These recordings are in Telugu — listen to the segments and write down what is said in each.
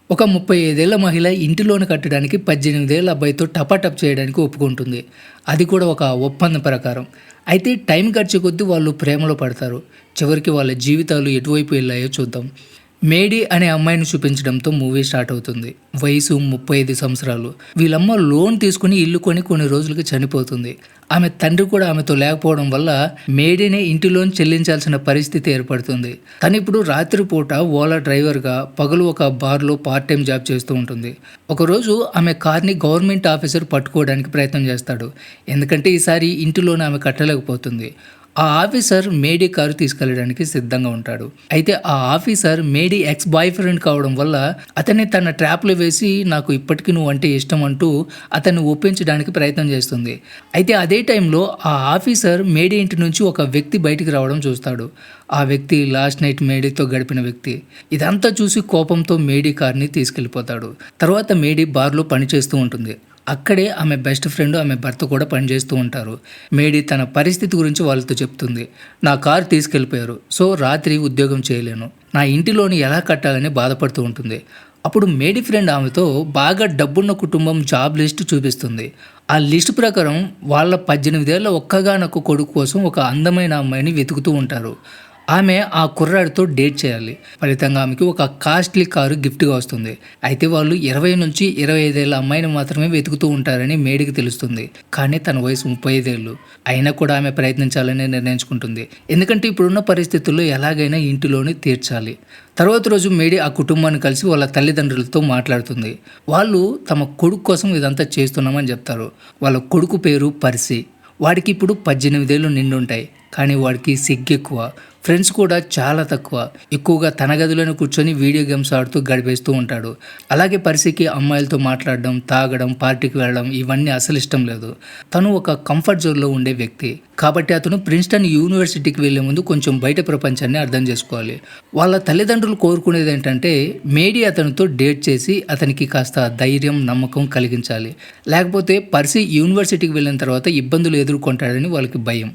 ఒక 35 ఏళ్ల మహిళ ఇంటి లోన్ కట్టడానికి 18 ఏళ్ల అబ్బాయితో టపాటప్ చేయడానికి ఒప్పుకుంటుంది. అది కూడా ఒక ఒప్పందం ప్రకారం. అయితే టైం గడిచే కొద్దీ వాళ్ళు ప్రేమలో పడతారు. చివరికి వాళ్ళ జీవితాలు ఎటువైపు వెళ్ళాయో చూద్దాం. మేడీ అనే అమ్మాయిని చూపించడంతో మూవీ స్టార్ట్ అవుతుంది. వయసు 35 సంవత్సరాలు. వీళ్ళమ్మ లోన్ తీసుకుని ఇల్లు కొని కొన్ని రోజులకి చనిపోతుంది. ఆమె తండ్రి కూడా ఆమెతో లేకపోవడం వల్ల మేడీనే ఇంటి లోన్ చెల్లించాల్సిన పరిస్థితి ఏర్పడుతుంది. తను ఇప్పుడు రాత్రిపూట ఓలా డ్రైవర్గా, పగలు ఒక బార్లో పార్ట్ టైం జాబ్ చేస్తూ ఉంటుంది. ఒకరోజు ఆమె కార్ని గవర్నమెంట్ ఆఫీసర్ పట్టుకోవడానికి ప్రయత్నం చేస్తాడు. ఎందుకంటే ఈసారి ఇంటి లోన్ ఆమె కట్టలేకపోతుంది. ఆ ఆఫీసర్ మేడీ కారు తీసుకెళ్లడానికి సిద్ధంగా ఉంటాడు. అయితే ఆ ఆఫీసర్ మేడీ ఎక్స్ బాయ్ ఫ్రెండ్ కావడం వల్ల అతన్ని తన ట్రాప్లో వేసి నాకు ఇప్పటికీ నువ్వు అంటే ఇష్టం అంటూ అతన్ని ఒప్పించడానికి ప్రయత్నం చేస్తుంది. అయితే అదే టైంలో ఆ ఆఫీసర్ మేడీ ఇంటి నుంచి ఒక వ్యక్తి బయటికి రావడం చూస్తాడు. ఆ వ్యక్తి లాస్ట్ నైట్ మేడీతో గడిపిన వ్యక్తి. ఇదంతా చూసి కోపంతో మేడీ కార్ని తీసుకెళ్లిపోతాడు. తర్వాత మేడీ బార్లో పనిచేస్తూ ఉంటుంది. అక్కడే ఆమె బెస్ట్ ఫ్రెండ్, ఆమె భర్త కూడా పనిచేస్తూ ఉంటారు. మేడీ తన పరిస్థితి గురించి వాళ్ళతో చెప్తుంది. నా కారు తీసుకెళ్ళిపోయారు, సో రాత్రి ఉద్యోగం చేయలేను, నా ఇంటిలోని ఎలా కట్టాలని బాధపడుతూ ఉంటుంది. అప్పుడు మేడీ ఫ్రెండ్ ఆమెతో బాగా డబ్బున్న కుటుంబం జాబ్ లిస్ట్ చూపిస్తుంది. ఆ లిస్ట్ ప్రకారం వాళ్ళ 18 ఏళ్ల ఒక్కగానొక్క కొడుకు కోసం ఒక అందమైన అమ్మాయిని వెతుకుతూ ఉంటారు. ఆమె ఆ కుర్రాడితో డేట్ చేయాలి. ఫలితంగా ఆమెకి ఒక కాస్ట్లీ కారు గిఫ్ట్గా వస్తుంది. అయితే వాళ్ళు 20 నుంచి 25 ఏళ్ళ అమ్మాయిని మాత్రమే వెతుకుతూ ఉంటారని మేడీకి తెలుస్తుంది. కానీ తన వయసు 35 ఏళ్ళు. అయినా కూడా ఆమె ప్రయత్నించాలని నిర్ణయించుకుంటుంది. ఎందుకంటే ఇప్పుడున్న పరిస్థితుల్లో ఎలాగైనా ఇంటిలోని తీర్చాలి. తర్వాత రోజు మేడీ ఆ కుటుంబాన్ని కలిసి వాళ్ళ తల్లిదండ్రులతో మాట్లాడుతుంది. వాళ్ళు తమ కొడుకు కోసం ఇదంతా చేస్తున్నామని చెప్తారు. వాళ్ళ కొడుకు పేరు పర్సీ. వాడికి ఇప్పుడు 18 ఏళ్ళు నిండుంటాయి. కానీ వాడికి సిగ్గెక్కువ. ఫ్రెండ్స్ కూడా చాలా తక్కువ. ఎక్కువగా తన గదిలోనే కూర్చొని వీడియో గేమ్స్ ఆడుతూ గడిపేస్తూ ఉంటాడు. అలాగే పర్సీకి అమ్మాయిలతో మాట్లాడడం, తాగడం, పార్టీకి వెళ్ళడం ఇవన్నీ అసలు ఇష్టం లేదు. తను ఒక కంఫర్ట్ జోన్లో ఉండే వ్యక్తి. కాబట్టి అతను ప్రిన్స్టన్ యూనివర్సిటీకి వెళ్లే ముందు కొంచెం బయట ప్రపంచాన్ని అర్థం చేసుకోవాలి. వాళ్ళ తల్లిదండ్రులు కోరుకునేది ఏంటంటే మేడీ అతనితో డేట్ చేసి అతనికి కాస్త ధైర్యం, నమ్మకం కలిగించాలి. లేకపోతే పర్సీ యూనివర్సిటీకి వెళ్ళిన తర్వాత ఇబ్బందులు ఎదుర్కొంటాడని వాళ్ళకి భయం.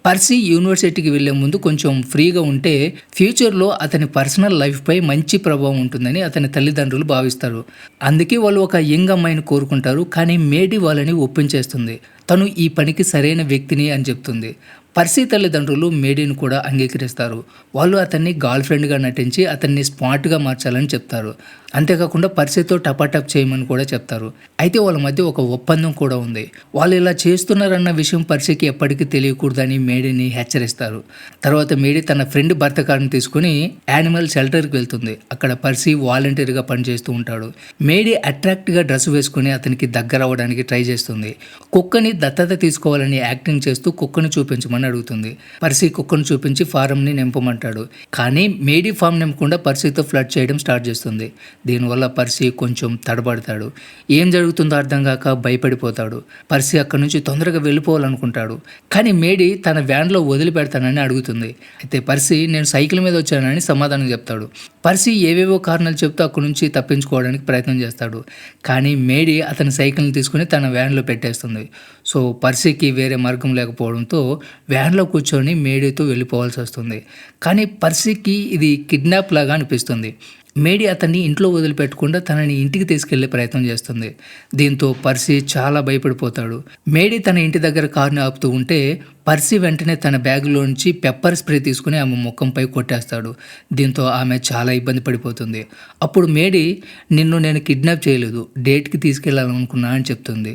పర్సీ యూనివర్సిటీకి వెళ్లే ముందు కొంచెం ఫ్రీగా ఉంటే ఫ్యూచర్లో అతని పర్సనల్ లైఫ్పై మంచి ప్రభావం ఉంటుందని అతని తల్లిదండ్రులు భావిస్తారు. అందుకే వాళ్ళు ఒక యంగ్ అమ్మాయిని కోరుకుంటారు. కానీ మేడీ వాళ్ళని ఒప్పించేస్తుంది. తను ఈ పనికి సరైన వ్యక్తిని అని చెప్తుంది. పర్సీ తల్లిదండ్రులు మేడీని కూడా అంగీకరిస్తారు. వాళ్ళు అతన్ని గర్ల్ ఫ్రెండ్గా నటించి అతన్ని స్మార్ట్గా మార్చాలని చెప్తారు. అంతేకాకుండా పర్సీతో టపాటప్ చేయమని కూడా చెప్తారు. అయితే వాళ్ళ మధ్య ఒక ఒప్పందం కూడా ఉంది. వాళ్ళు ఇలా చేస్తున్నారన్న విషయం పర్సీకి ఎప్పటికీ తెలియకూడదని మేడీని హెచ్చరిస్తారు. తర్వాత మేడీ తన ఫ్రెండ్ భర్త కారుని తీసుకుని యానిమల్ షెల్టర్కి వెళ్తుంది. అక్కడ పర్సీ వాలంటీర్గా పనిచేస్తూ ఉంటాడు. మేడీ అట్రాక్ట్గా డ్రెస్ వేసుకుని అతనికి దగ్గర అవ్వడానికి ట్రై చేస్తుంది. కుక్కని దత్తత తీసుకోవాలని యాక్టింగ్ చేస్తూ కుక్కను చూపించమని అడుగుతుంది. పర్సీ కుక్కను చూపించి ఫారంని నింపమంటాడు. కానీ మేడీ ఫామ్ నింపకుండా పర్సీతో ఫ్లర్ట్ చేయడం స్టార్ట్ చేస్తుంది. దీనివల్ల పర్సీ కొంచెం తడబడతాడు. ఏం జరుగుతుందో అర్థం కాక భయపడిపోతాడు. పర్సీ అక్కడి నుంచి తొందరగా వెళ్ళిపోవాలనుకుంటాడు. కానీ మేడీ తన వ్యాన్లో వదిలిపెడతానని అడుగుతుంది. అయితే పర్సీ నేను సైకిల్ మీద వచ్చానని సమాధానం చెప్తాడు. పర్సీ ఏవేవో కారణాలు చెప్తూ అక్కడి నుంచి తప్పించుకోవడానికి ప్రయత్నం చేస్తాడు. కానీ మేడీ అతని సైకిల్ని తీసుకుని తన వ్యాన్లో పెట్టేస్తుంది. సో పర్సీకి వేరే మార్గం లేకపోవడంతో వ్యాన్లో కూర్చొని మేడీతో వెళ్ళిపోవాల్సి వస్తుంది. కానీ పర్సీకి ఇది కిడ్నాప్ లాగా అనిపిస్తుంది. మేడీ అతన్ని ఇంట్లో వదిలిపెట్టకుండా తనని ఇంటికి తీసుకెళ్లే ప్రయత్నం చేస్తుంది. దీంతో పర్సీ చాలా భయపడిపోతాడు. మేడీ తన ఇంటి దగ్గర కారుని ఆపుతూ ఉంటే పర్సీ వెంటనే తన బ్యాగులోంచి పెప్పర్ స్ప్రే తీసుకుని ఆమె ముఖంపై కొట్టేస్తాడు. దీంతో ఆమె చాలా ఇబ్బంది పడిపోతుంది. అప్పుడు మేడీ నిన్ను నేను కిడ్నాప్ చేయలేదు, డేట్కి తీసుకెళ్లాలనుకున్నా అని చెప్తుంది.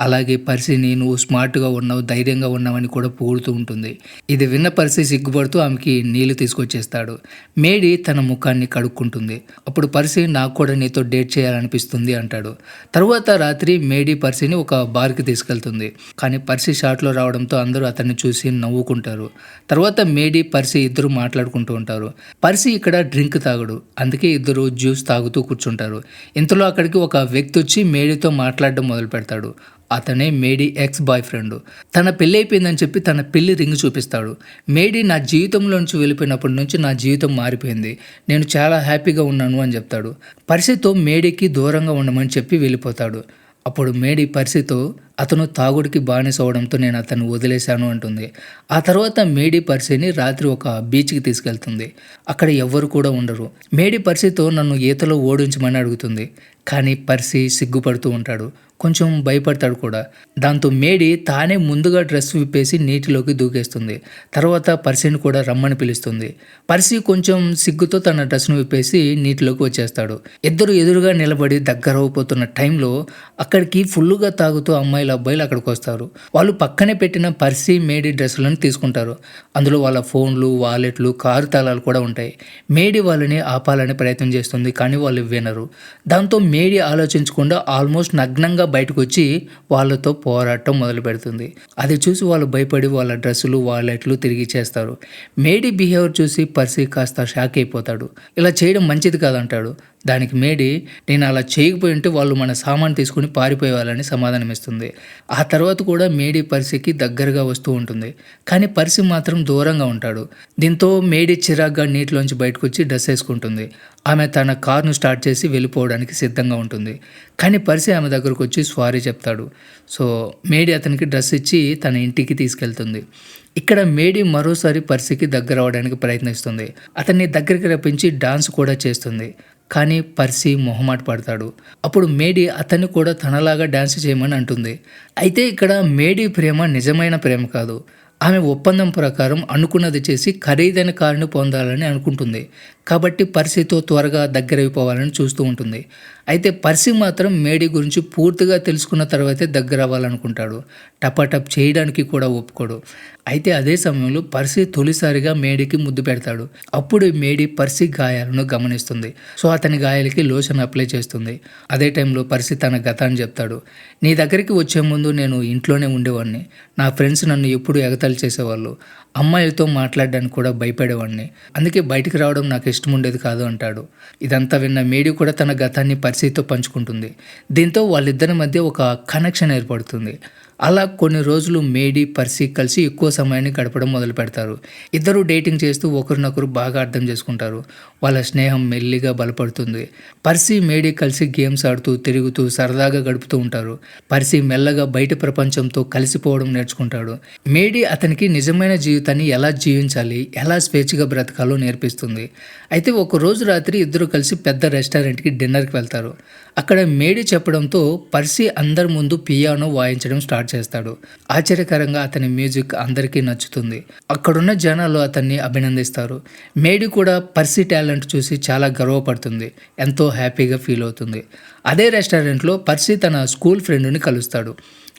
అలాగే పర్సీని నువ్వు స్మార్ట్గా ఉన్నావు, ధైర్యంగా ఉన్నావని కూడా పొగుడుతూ ఉంటుంది. ఇది విన్న పర్సీ సిగ్గుపడుతూ ఆమెకి నీళ్లు తీసుకొచ్చేస్తాడు. మేడీ తన ముఖాన్ని కడుక్కుంటుంది. అప్పుడు పర్సీ నాకు కూడా నీతో డేట్ చేయాలనిపిస్తుంది అంటాడు. తరువాత రాత్రి మేడీ పర్సీని ఒక బార్కి తీసుకెళ్తుంది. కానీ పర్సీ షాట్లో రావడంతో అందరూ అతన్ని చూసి నవ్వుకుంటారు. తర్వాత మేడీ, పర్సీ ఇద్దరు మాట్లాడుకుంటూ ఉంటారు. పర్సీ ఇక్కడ డ్రింక్ తాగడు, అందుకే ఇద్దరు జ్యూస్ తాగుతూ కూర్చుంటారు. ఇంతలో అక్కడికి ఒక వ్యక్తి వచ్చి మేడీతో మాట్లాడడం మొదలు పెడతాడు. అతనే మేడీ ఎక్స్ బాయ్ ఫ్రెండ్. తన పెళ్ళి అయిపోయిందని చెప్పి తన పెళ్లి రింగ్ చూపిస్తాడు. మేడీ నా జీవితంలో నుంచి వెళ్ళిపోయినప్పటి నుంచి నా జీవితం మారిపోయింది, నేను చాలా హ్యాపీగా ఉన్నాను అని చెప్తాడు. పర్సీతో మేడీకి దూరంగా ఉండమని చెప్పి వెళ్ళిపోతాడు. అప్పుడు మేడీ పర్సీతో అతను తాగుడికి బానిస అవడంతో నేను అతన్ని వదిలేశాను అంటుంది. ఆ తర్వాత మేడీ పర్సీని రాత్రి ఒక బీచ్‌కి తీసుకెళ్తుంది. అక్కడ ఎవ్వరు కూడా ఉండరు. మేడీ పర్సీతో నన్ను ఈతలో ఓడించమని అడుగుతుంది. కానీ పర్సీ సిగ్గుపడుతూ ఉంటాడు. కొంచెం భయపడతాడు కూడా. దాంతో మేడీ తానే ముందుగా డ్రెస్ విప్పేసి నీటిలోకి దూకేస్తుంది. తర్వాత పర్సీని కూడా రమ్మని పిలుస్తుంది. పర్సీ కొంచెం సిగ్గుతో తన డ్రెస్‌ను విప్పేసి నీటిలోకి వచ్చేస్తాడు. ఇద్దరు ఎదురుగా నిలబడి దగ్గరవబోతున్న టైంలో అక్కడికి ఫుల్లుగా తాగుతూ అమ్మాయిలు, అబ్బాయిలు అక్కడికొస్తారు. వాళ్ళు పక్కనే పెట్టిన పర్సీ, మేడీ డ్రెస్సులను తీసుకుంటారు. అందులో వాళ్ళ ఫోన్లు, వాలెట్లు, కారు తాళాలు కూడా ఉంటాయి. మేడీ వాళ్ళని ఆపాలని ప్రయత్నం చేస్తుంది. కానీ వాళ్ళు వినరు. దాంతో మేడీ ఆలోచించకుండా ఆల్మోస్ట్ నగ్నంగా బయటకొచ్చి వాళ్ళతో పోరాటం మొదలుపెడుతుంది. అది చూసి వాళ్ళు భయపడి వాళ్ళ డ్రెస్సులు, వాలెట్లు తిరిగి ఇచ్చేస్తారు. మేడీ బిహేవియర్ చూసి పర్సీ కాస్త షాక్ అయిపోతాడు. ఇలా చేయడం మంచిది కాదంటాడు. దానికి మేడీ, నేను అలా చేయకపోయి ఉంటే వాళ్ళు మన సామాను తీసుకుని పారిపోయేవాళ్ళని సమాధానమిస్తుంది. ఆ తర్వాత కూడా మేడీ పర్సీకి దగ్గరగా వస్తూ ఉంటుంది. కానీ పర్సీ మాత్రం దూరంగా ఉంటాడు. దీంతో మేడీ చిరాగ్గా నీటిలోంచి బయటకొచ్చి డ్రెస్ వేసుకుంటుంది. ఆమె తన కారును స్టార్ట్ చేసి వెళ్ళిపోవడానికి సిద్ధంగా ఉంటుంది. కానీ పర్సీ ఆమె దగ్గరకు వచ్చి సారీ చెప్తాడు. సో మేడీ అతనికి డ్రెస్ ఇచ్చి తన ఇంటికి తీసుకెళ్తుంది. ఇక్కడ మేడీ మరోసారి పర్సీకి దగ్గర అవడానికి ప్రయత్నిస్తుంది. అతన్ని దగ్గరికి రప్పించి డాన్స్ కూడా చేస్తుంది. కానీ పర్సీ మొహమాట పడతాడు. అప్పుడు మేడీ అతన్ని కూడా తనలాగా డాన్స్ చేయమని అంటుంది. అయితే ఇక్కడ మేడీ ప్రేమ నిజమైన ప్రేమ కాదు. ఆమె ఒప్పందం ప్రకారం అనుకున్నది చేసి ఖరీదైన కారుని పొందాలని అనుకుంటుంది. కాబట్టి పర్సీతో త్వరగా దగ్గరైపోవాలని చూస్తూ ఉంటుంది. అయితే పర్సీ మాత్రం మేడీ గురించి పూర్తిగా తెలుసుకున్న తర్వాతే దగ్గర అవ్వాలనుకుంటాడు. టపాటప్ చేయడానికి కూడా ఒప్పుకోడు. అయితే అదే సమయంలో పర్సీ తొలిసారిగా మేడీకి ముద్దు పెడతాడు. అప్పుడు మేడీ పర్సీ గాయాలను గమనిస్తుంది. సో అతని గాయాలకి లోషన్ అప్లై చేస్తుంది. అదే టైంలో పర్సీ తన గతాన్ని చెప్తాడు. నీ దగ్గరికి వచ్చే ముందు నేను ఇంట్లోనే ఉండేవాడిని. నా ఫ్రెండ్స్ నన్ను ఎప్పుడు ఎగతాళి చేసేవాళ్ళు. అమ్మాయిలతో మాట్లాడడానికి కూడా భయపడేవాడిని. అందుకే బయటికి రావడం నాకు ఇష్టం ఉండేది కాదు అంటాడు. ఇదంతా విన్న మేడీ కూడా తన గతాన్ని పర్సీతో పంచుకుంటుంది. దీంతో వాళ్ళిద్దరి మధ్య ఒక కనెక్షన్ ఏర్పడుతుంది. అలా కొన్ని రోజులు మేడీ, పర్సీ కలిసి ఎక్కువ సమయాన్ని గడపడం మొదలు పెడతారు. ఇద్దరు డేటింగ్ చేస్తూ ఒకరినొకరు బాగా అర్థం చేసుకుంటారు. వాళ్ళ స్నేహం మెల్లిగా బలపడుతుంది. పర్సీ, మేడీ కలిసి గేమ్స్ ఆడుతూ, తిరుగుతూ సరదాగా గడుపుతూ ఉంటారు. పర్సీ మెల్లగా బయట ప్రపంచంతో కలిసిపోవడం నేర్చుకుంటాడు. మేడీ అతనికి నిజమైన జీవితాన్ని ఎలా జీవించాలి, ఎలా స్వేచ్ఛగా బ్రతకాలో నేర్పిస్తుంది. అయితే ఒక రోజు రాత్రి ఇద్దరు కలిసి పెద్ద రెస్టారెంట్కి డిన్నర్కి వెళ్తారు. అక్కడ మేడీ చెప్పడంతో పర్సీ అందరి ముందు పియానో వాయించడం స్టార్ట్ చేస్తాడు. ఆశ్చర్యకరంగా అతని మ్యూజిక్ అందరికీ నచ్చుతుంది. అక్కడున్న జనాలు అతన్ని అభినందిస్తారు. మేడీ కూడా పర్సీ టాలెంట్ చూసి చాలా గర్వపడుతుంది. ఎంతో హ్యాపీగా ఫీల్ అవుతుంది. అదే రెస్టారెంట్లో పర్సీ తన స్కూల్ ఫ్రెండ్ని కలుస్తాడు.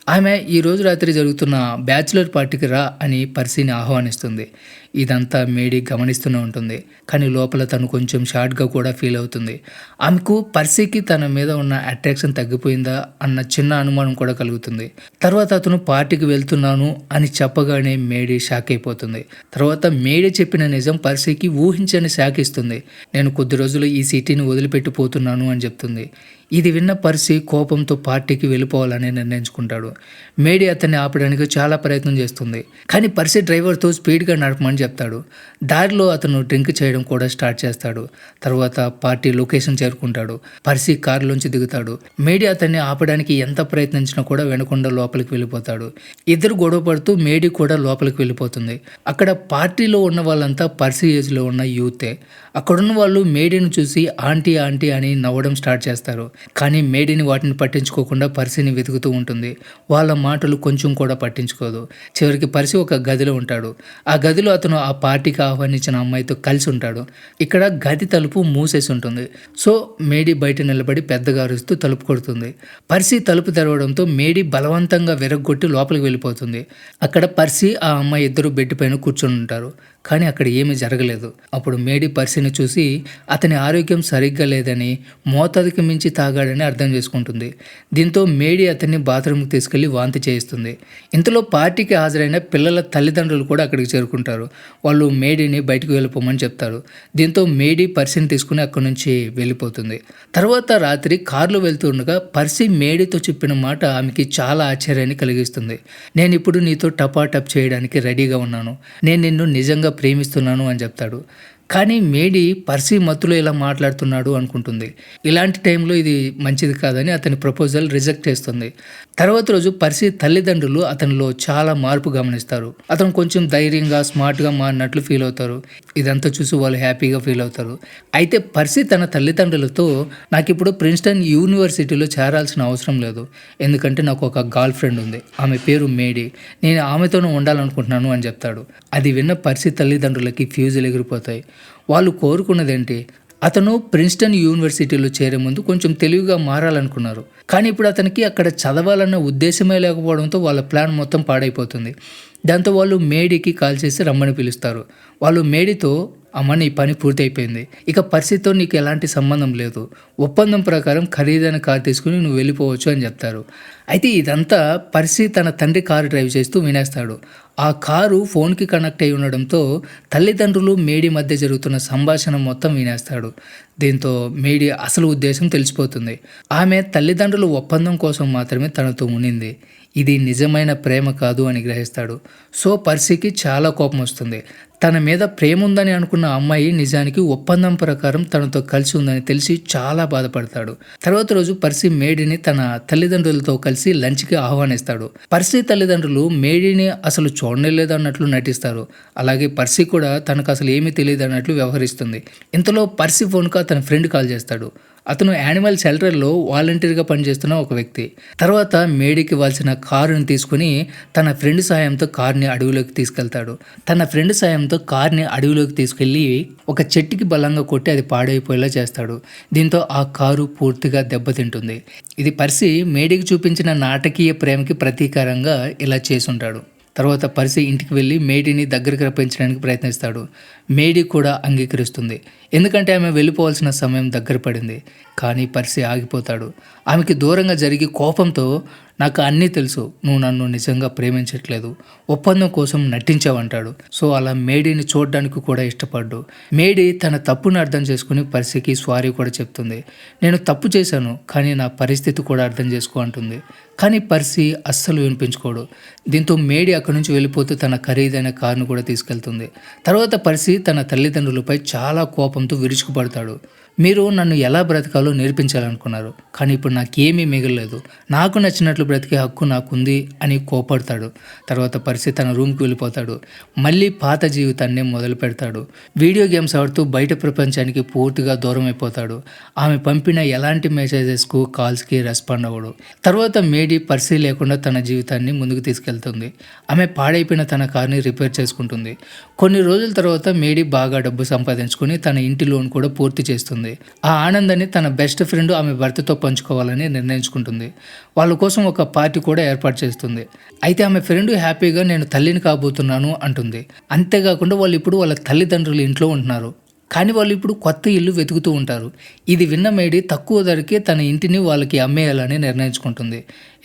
ఆమె ఈ రోజు రాత్రి జరుగుతున్న బ్యాచులర్ పార్టీకి రా అని పర్సీని ఆహ్వానిస్తుంది. ఇదంతా మేడీ గమనిస్తూనే ఉంటుంది. కానీ లోపల తను కొంచెం షార్ట్గా కూడా ఫీల్ అవుతుంది. ఆమెకు పర్సీకి తన మీద ఉన్న అట్రాక్షన్ తగ్గిపోయిందా అన్న చిన్న అనుమానం కూడా కలుగుతుంది. తర్వాత అతను పార్టీకి వెళ్తున్నాను అని చెప్పగానే మేడీ షాక్ అయిపోతుంది. తర్వాత మేడీ చెప్పిన నిజం పర్సీకి ఊహించని షాక్ ఇస్తుంది. నేను కొద్ది రోజులు ఈ సిటీని వదిలిపెట్టిపోతున్నాను అని చెప్తుంది. ఇది విన్న పర్సీ కోపంతో పార్టీకి వెళ్ళిపోవాలని నిర్ణయించుకుంటాడు. మేడీ అతన్ని ఆపడానికి చాలా ప్రయత్నం చేస్తుంది. కానీ పర్సీ డ్రైవర్తో స్పీడ్గా నడపమని చెప్తాడు. దారిలో అతను డ్రింక్ చేయడం కూడా స్టార్ట్ చేస్తాడు. తర్వాత పార్టీ లొకేషన్ చేరుకుంటాడు. పర్సీ కారులోంచి దిగుతాడు. మేడీ అతన్ని ఆపడానికి ఎంత ప్రయత్నించినా కూడా వినకుండా లోపలికి వెళ్ళిపోతాడు. ఇద్దరు గొడవ పడుతూ మేడీ కూడా లోపలికి వెళ్ళిపోతుంది. అక్కడ పార్టీలో ఉన్న వాళ్ళంతా పర్సీ ఏజ్లో ఉన్న యూతే. అక్కడున్న వాళ్ళు మేడీని చూసి ఆంటీ ఆంటీ అని నవ్వడం స్టార్ట్ చేస్తారు. కానీ మేడీని వాటిని పట్టించుకోకుండా పర్సీని వెతుకుతూ ఉంటుంది. వాళ్ళ మాటలు కొంచెం కూడా పట్టించుకోదు. చివరికి పర్సీ ఒక గదిలో ఉంటాడు. ఆ గదిలో అతను ఆ పార్టీకి ఆహ్వానించిన అమ్మాయితో కలిసి ఉంటాడు. ఇక్కడ గది తలుపు మూసేసి ఉంటుంది. సో మేడీ బయట నిలబడి పెద్దగా అరుస్తూ తలుపు కొడుతుంది. పర్సీ తలుపు తెరవడంతో మేడీ బలవంతంగా విరగ్గొట్టి లోపలికి వెళ్ళిపోతుంది. అక్కడ పర్సీ ఆ అమ్మాయి ఇద్దరు బెడ్ పైన కూర్చొని ఉంటారు. కానీ అక్కడ ఏమీ జరగలేదు. అప్పుడు మేడీ పర్సీని చూసి అతని ఆరోగ్యం సరిగ్గా లేదని, మోతాదుకి మించి తాగాడని అర్థం చేసుకుంటుంది. దీంతో మేడీ అతన్ని బాత్రూమ్కి తీసుకెళ్లి వాంతి చేయిస్తుంది. ఇంతలో పార్టీకి హాజరైన పిల్లల తల్లిదండ్రులు కూడా అక్కడికి చేరుకుంటారు. వాళ్ళు మేడీని బయటకు వెళ్ళిపోమని చెప్తారు. దీంతో మేడీ పర్సీని తీసుకుని అక్కడి నుంచి వెళ్ళిపోతుంది. తర్వాత రాత్రి కారులో వెళ్తుండగా పర్సీ మేడీతో చెప్పిన మాట ఆమెకి చాలా ఆశ్చర్యాన్ని కలిగిస్తుంది. నేను ఇప్పుడు నీతో టపాటప్ చేయడానికి రెడీగా ఉన్నాను. నేను నిన్ను నిజంగా ప్రేమిస్తున్నాను అని చెప్తాడు. కానీ మేడీ పర్సీ మత్తులో ఇలా మాట్లాడుతున్నాడు అనుకుంటుంది. ఇలాంటి టైంలో ఇది మంచిది కాదని అతని ప్రపోజల్ రిజెక్ట్ చేస్తుంది. తర్వాత రోజు పర్సీ తల్లిదండ్రులు అతనిలో చాలా మార్పు గమనిస్తారు. అతను కొంచెం ధైర్యంగా స్మార్ట్గా మారినట్లు ఫీల్ అవుతారు. ఇదంతా చూసి వాళ్ళు హ్యాపీగా ఫీల్ అవుతారు. అయితే పర్సీ తన తల్లిదండ్రులతో నాకు ఇప్పుడు ప్రిన్స్టన్ యూనివర్సిటీలో చేరాల్సిన అవసరం లేదు, ఎందుకంటే నాకు ఒక గర్ల్ ఫ్రెండ్ ఉంది, ఆమె పేరు మేడీ, నేను ఆమెతోనే ఉండాలనుకుంటున్నాను అని చెప్తాడు. అది విన్న పర్సీ తల్లిదండ్రులకి ఫ్యూజులు ఎగిరిపోతాయి. వాళ్ళు కోరుకున్నదేంటి? అతను ప్రిన్స్టన్ యూనివర్సిటీలో చేరే ముందు కొంచెం తెలివిగా మారాలనుకున్నారు. కానీ ఇప్పుడు అతనికి అక్కడ చదవాలన్న ఉద్దేశమే లేకపోవడంతో వాళ్ళ ప్లాన్ మొత్తం పాడైపోతుంది. దాంతో వాళ్ళు మేడీకి కాల్ చేసి రమ్మని పిలుస్తారు. వాళ్ళు మేడీతో, అమ్మ నీ పని పూర్తి అయిపోయింది, ఇక పర్సీతో నీకు ఎలాంటి సంబంధం లేదు, ఒప్పందం ప్రకారం ఖరీదైన కారు తీసుకుని నువ్వు వెళ్ళిపోవచ్చు అని చెప్తారు. అయితే ఇదంతా పర్సీ తన తండ్రి కారు డ్రైవ్ చేస్తూ వినేస్తాడు. ఆ కారు ఫోన్కి కనెక్ట్ అయి ఉండడంతో తల్లిదండ్రులు మేడీ మధ్య జరుగుతున్న సంభాషణ మొత్తం వినేస్తాడు. దీంతో మేడీ అసలు ఉద్దేశం తెలిసిపోతుంది. ఆమె తల్లిదండ్రుల ఒప్పందం కోసం మాత్రమే తనతో ఉనింది, ఇది నిజమైన ప్రేమ కాదు అని గ్రహిస్తాడు. సో పర్సీకి చాలా కోపం వస్తుంది. తన మీద ప్రేమ ఉందని అనుకున్న అమ్మాయి నిజానికి ఒప్పందం ప్రకారం తనతో కలిసి ఉందని తెలిసి చాలా బాధపడతాడు. తర్వాత రోజు పర్సీ మేడీని తన తల్లిదండ్రులతో కలిసి లంచ్కి ఆహ్వానిస్తాడు. పర్సీ తల్లిదండ్రులు మేడీని అసలు చూడలేదు అన్నట్లు నటిస్తారు. అలాగే పర్సీ కూడా తనకు అసలు ఏమీ తెలియదు అన్నట్లు వ్యవహరిస్తుంది. ఇంతలో పర్సీ ఫోన్కు అతని ఫ్రెండ్ కాల్ చేస్తాడు. అతను యానిమల్ షెల్టర్లో వాలంటీర్గా పనిచేస్తున్న ఒక వ్యక్తి. తర్వాత మేడీకి ఇవ్వాల్సిన కారుని తీసుకుని తన ఫ్రెండ్ సాయంతో కార్ని అడవిలోకి తీసుకెళ్తాడు. తన ఫ్రెండ్ సాయంతో కార్ని అడవిలోకి తీసుకెళ్ళి ఒక చెట్టుకి బలంగా కొట్టి అది పాడైపోయేలా చేస్తాడు. దీంతో ఆ కారు పూర్తిగా దెబ్బతింటుంది. ఇది పర్సీ మేడీకి చూపించిన నాటకీయ ప్రేమకి ప్రతీకారంగా ఇలా చేసుంటాడు. తర్వాత పర్సీ ఇంటికి వెళ్ళి మేడీని దగ్గరికి రప్పించడానికి ప్రయత్నిస్తాడు. మేడీ కూడా అంగీకరిస్తుంది, ఎందుకంటే ఆమె వెళ్ళిపోవాల్సిన సమయం దగ్గర పడింది. కానీ పర్సీ ఆగిపోతాడు. ఆమెకి దూరంగా జరిగి కోపంతో, నాకు అన్నీ తెలుసు, నువ్వు నన్ను నిజంగా ప్రేమించట్లేదు, ఒప్పందం కోసం నటించావంటాడు. సో అలా మేడీని చూడడానికి కూడా ఇష్టపడ్డు. మేడీ తన తప్పును అర్థం చేసుకుని పర్సీకి సారీ కూడా చెప్తుంది. నేను తప్పు చేశాను, కానీ నా పరిస్థితి కూడా అర్థం చేసుకో అంటుంది. కానీ పర్సీ అస్సలు వినిపించుకోడు. దీంతో మేడీ అక్కడి నుంచి వెళ్ళిపోతూ తన ఖరీదైన కారును కూడా తీసుకెళ్తుంది. తర్వాత పర్సీ తన తల్లిదండ్రులపై చాలా కోపంతో విరుచుకుపడతాడు. మీరు నన్ను ఎలా బ్రతకాలో నేర్పించాలనుకున్నారు, కానీ ఇప్పుడు నాకేమీ మిగలలేదు, నాకు నచ్చినట్లు బ్రతికే హక్కు నాకుంది అని కోపడతాడు. తర్వాత పర్సీ తన రూమ్కి వెళ్ళిపోతాడు. మళ్ళీ పాత జీవితాన్ని మొదలు పెడతాడు. వీడియో గేమ్స్ ఆడుతూ బయట ప్రపంచానికి పూర్తిగా దూరం అయిపోతాడు. ఆమె పంపిన ఎలాంటి మెసేజెస్కు కాల్స్కి రెస్పాండ్ అవ్వడు. తర్వాత మేడీ పర్సీ లేకుండా తన జీవితాన్ని ముందుకు తీసుకెళ్తుంది. ఆమె పాడైపోయిన తన కార్ని రిపేర్ చేసుకుంటుంది. కొన్ని రోజుల తర్వాత మేడీ బాగా డబ్బు సంపాదించుకుని తన ఇంటి లోన్ కూడా పూర్తి చేస్తుంది. ఆ ఆనందాన్ని తన బెస్ట్ ఫ్రెండ్ ఆమె భర్తతో పంచుకోవాలని నిర్ణయించుకుంటుంది. వాళ్ళ కోసం ఒక పార్టీ కూడా ఏర్పాటు చేస్తుంది. అయితే ఆమె ఫ్రెండ్ హ్యాపీగా నేను తల్లిని కాబోతున్నాను అంటుంది. అంతేకాకుండా వాళ్ళు ఇప్పుడు వాళ్ళ తల్లిదండ్రుల ఇంట్లో ఉంటున్నారు. కానీ వాళ్ళు ఇప్పుడు కొత్త ఇల్లు వెతుకుతూ ఉంటారు. ఇది విన్న మేడీ తక్కువ ధరకే తన ఇంటిని వాళ్ళకి అమ్మేయాలని నిర్ణయించుకుంటుంది.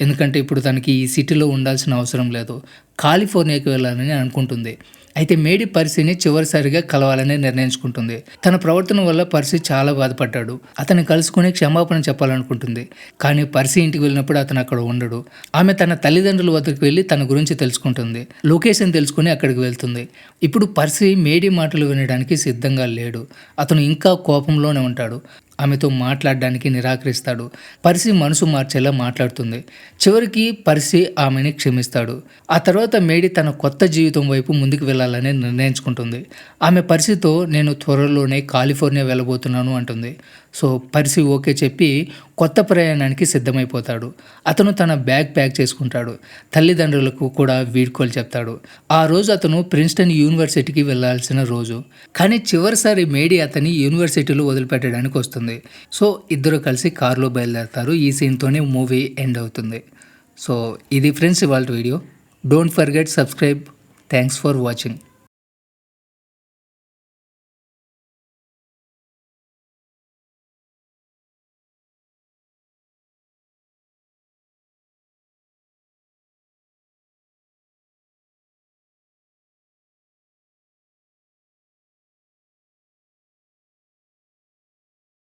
ఎందుకంటే ఇప్పుడు తనకి ఈ సిటీలో ఉండాల్సిన అవసరం లేదు, కాలిఫోర్నియాకి వెళ్ళాలని అనుకుంటుంది. అయితే మేడీ పర్సీని చివరిసారిగా కలవాలని నిర్ణయించుకుంటుంది. తన ప్రవర్తన వల్ల పర్సీ చాలా బాధపడ్డాడు. అతన్ని కలుసుకుని క్షమాపణ చెప్పాలనుకుంటుంది. కానీ పర్సీ ఇంటికి వెళ్ళినప్పుడు అతను అక్కడ ఉండడు. ఆమె తన తల్లిదండ్రుల వద్దకు వెళ్ళి తన గురించి తెలుసుకుంటుంది. లొకేషన్ తెలుసుకుని అక్కడికి వెళ్తుంది. ఇప్పుడు పర్సీ మేడీ మాటలు వినడానికి సిద్ధంగా లేడు. అతను ఇంకా కోపంలోనే ఉంటాడు. ఆమెతో మాట్లాడడానికి నిరాకరిస్తాడు. పర్సీ మనసు మార్చేలా మాట్లాడుతుంది. చివరికి పర్సీ ఆమెని క్షమిస్తాడు. ఆ తర్వాత మేడీ తన కొత్త జీవితం వైపు ముందుకు వెళ్ళాలని నిర్ణయించుకుంటుంది. ఆమె పర్సీతో నేను త్వరలోనే కాలిఫోర్నియా వెళ్ళబోతున్నాను అంటుంది. సో పర్సీ ఓకే చెప్పి కొత్త ప్రయాణానికి సిద్ధమైపోతాడు. అతను తన బ్యాగ్ ప్యాక్ చేసుకుంటాడు. తల్లిదండ్రులకు కూడా వీడ్కోలు చెప్తాడు. ఆ రోజు అతను ప్రిన్స్టన్ యూనివర్సిటీకి వెళ్ళాల్సిన రోజు. కానీ చివరిసారి మేడీ అతన్ని యూనివర్సిటీలో వదిలిపెట్టడానికి వస్తుంది. సో ఇద్దరు కలిసి కారులో బయలుదేరతారు. ఈ సీన్తోనే మూవీ ఎండ్ అవుతుంది. సో ఇది ఫ్రెండ్స్ ఇవాళ video. Don't forget subscribe. Thanks for watching.